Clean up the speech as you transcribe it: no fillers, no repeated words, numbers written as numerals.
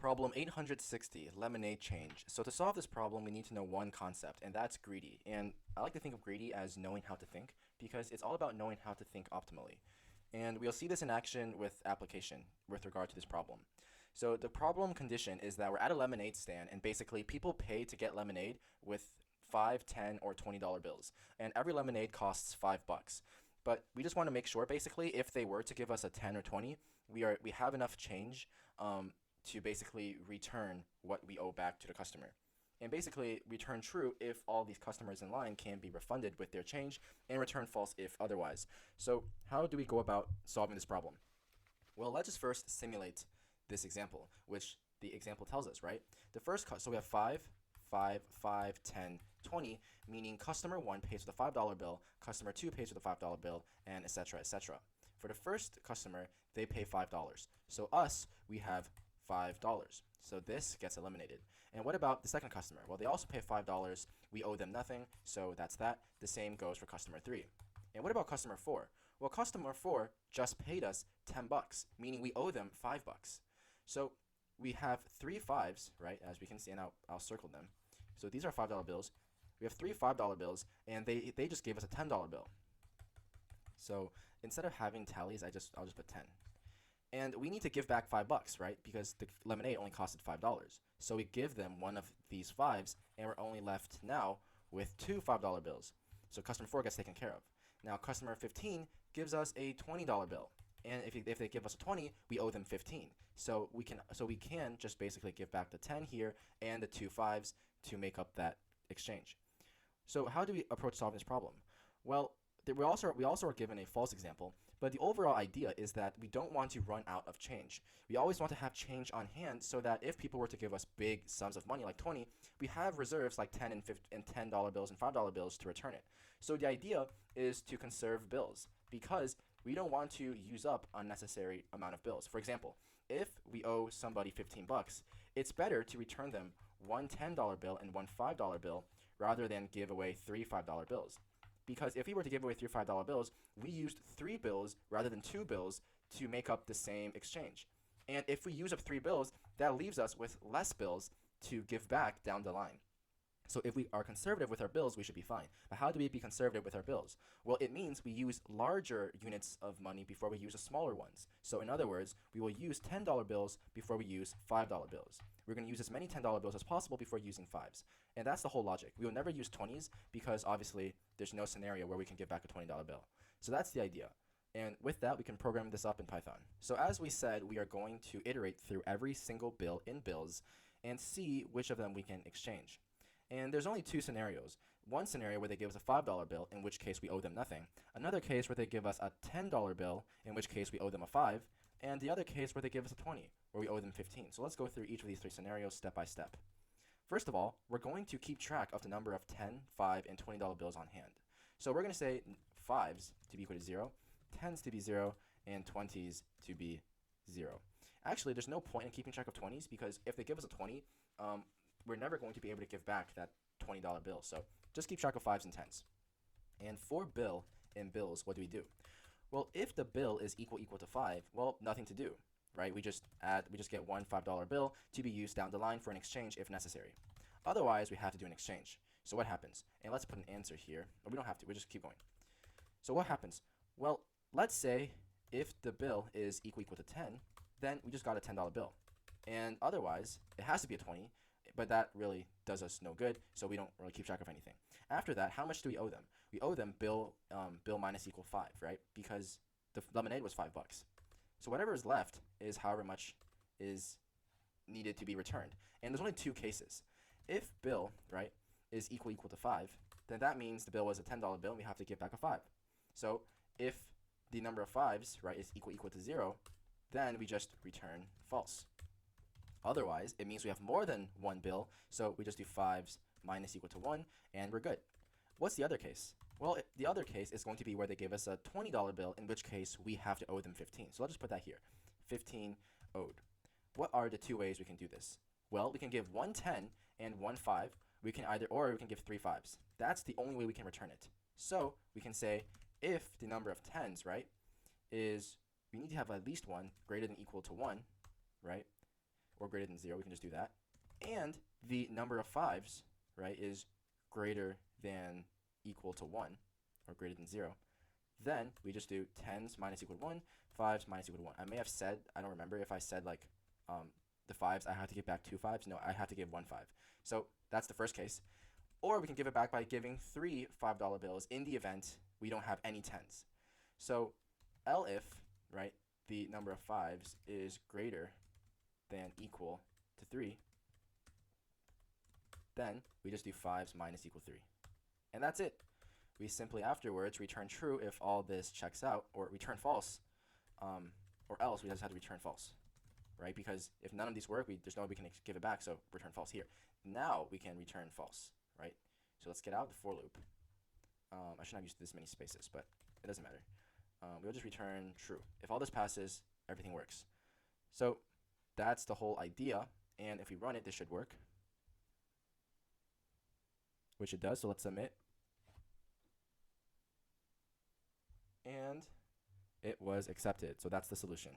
Problem 860, lemonade change. So to solve this problem, we need to know one concept, and that's greedy. And I like to think of greedy as knowing how to think, because it's all about knowing how to think optimally. And we'll see this in action with application with regard to this problem. So the problem condition is that we're at a lemonade stand, and basically people pay to get lemonade with 5, 10, or $20 bills. And every lemonade costs $5. But we just want to make sure, basically, if they were to give us a 10 or 20, we have enough change to basically return what we owe back to the customer. And basically return true if all these customers in line can be refunded with their change, and return false if otherwise. So how do we go about solving this problem? Well, let's just first simulate this example, which the example tells us, right? The first, so we have 5, 5, 5, 10, 20, meaning customer 1 pays for the $5 bill, customer 2 pays for the $5 bill, and etc., etc. For the first customer, they pay $5. So us, we have $5. So this gets eliminated. And what about the second customer? Well, they also pay $5. We owe them nothing, so that's that. The same goes for customer 3. And what about customer 4? Well, customer 4 just paid us $10, meaning we owe them $5. So we have 3 5s, right, as we can see, and I'll circle them. So these are $5 bills. We have 3 $5 bills, and they just gave us a $10 bill. So instead of having tallies, I'll just put 10. And we need to give back $5, right? Because the lemonade only costed $5. So we give them one of these 5s, and we're only left now with 2 $5 bills. So customer 4 gets taken care of. Now customer 15 gives us a $20 bill. And if they give us a 20, we owe them 15. So we can just basically give back the 10 here and the 2 5s to make up that exchange. So how do we approach solving this problem? Well, we also are given a false example, but the overall idea is that we don't want to run out of change. We always want to have change on hand so that if people were to give us big sums of money like 20, we have reserves like 10 and $10 bills and $5 bills to return it. So the idea is to conserve bills because we don't want to use up unnecessary amount of bills. For example, if we owe somebody $15, it's better to return them one $10 bill and one $5 bill rather than give away 3 $5 bills. Because if we were to give away 3 $5 bills, we used 3 bills rather than 2 bills to make up the same exchange. And if we use up 3 bills, that leaves us with less bills to give back down the line. So if we are conservative with our bills, we should be fine. But how do we be conservative with our bills? Well, it means we use larger units of money before we use the smaller ones. So in other words, we will use $10 bills before we use $5 bills. We're going to use as many $10 bills as possible before using 5s. And that's the whole logic. We will never use 20s because obviously there's no scenario where we can give back a $20 bill. So that's the idea. And with that, we can program this up in Python. So as we said, we are going to iterate through every single bill in bills and see which of them we can exchange. And there's only 2 scenarios. One scenario where they give us a $5 bill, in which case we owe them nothing. Another case where they give us a $10 bill, in which case we owe them a 5. And the other case where they give us a 20, where we owe them 15. So let's go through each of these 3 scenarios step by step. First of all, we're going to keep track of the number of 10, 5, and $20 bills on hand. So we're going to say 5s to be equal to 0, 10s to be 0, and 20s to be 0. Actually, there's no point in keeping track of 20s because if they give us a 20, we're never going to be able to give back that $20 bill. So just keep track of 5s and 10s. And for bill in bills, what do we do? Well, if the bill is equal to 5, well, nothing to do, right? We just get one $5 bill to be used down the line for an exchange if necessary. Otherwise, we have to do an exchange. So what happens? And let's put an answer here. Or we don't have to, we just keep going. So what happens? Well, let's say if the bill is equal to 10, then we just got a $10 bill. And otherwise, it has to be a 20, but that really does us no good, so we don't really keep track of anything. After that, how much do we owe them? We owe them bill minus equal 5, right? Because the lemonade was $5. So whatever is left is however much is needed to be returned. And there's only 2 cases. If bill, right, is equal to 5, then that means the bill was a $10 bill and we have to give back a 5. So if the number of 5s, right, is equal to 0, then we just return false. Otherwise, it means we have more than 1 bill, so we just do 5s minus equal to 1, and we're good. What's the other case? Well, the other case is going to be where they give us a $20 bill, in which case we have to owe them 15. So I'll just put that here, 15 owed. What are the 2 ways we can do this? Well, we can give one 10 and one 5. We can give 3 5s. That's the only way we can return it. So we can say if the number of 10s, right, is we need to have at least one greater than equal to 1, right? or greater than 0, we can just do that. And the number of 5s, right, is greater than equal to 1, or greater than 0. Then we just do 10s minus equal to 1, 5s minus equal to 1. I may have said, I don't remember if I said like the 5s, I have to give back 2 5s. No, I have to give 1 5. So that's the first case. Or we can give it back by giving 3 $5 bills in the event we don't have any 10s. So L if, right, the number of 5s is greater than equal to 3, then we just do 5s minus equal 3. And that's it. We simply afterwards return true if all this checks out, or return false, or else we just have to return false, right? Because if none of these work, there's no way we can give it back, so return false here. Now we can return false, right? So let's get out the for loop. I shouldn't have used this many spaces, but it doesn't matter. We'll just return true. If all this passes, everything works. So that's the whole idea, and if we run it, this should work, which it does, so let's submit. And it was accepted, so that's the solution.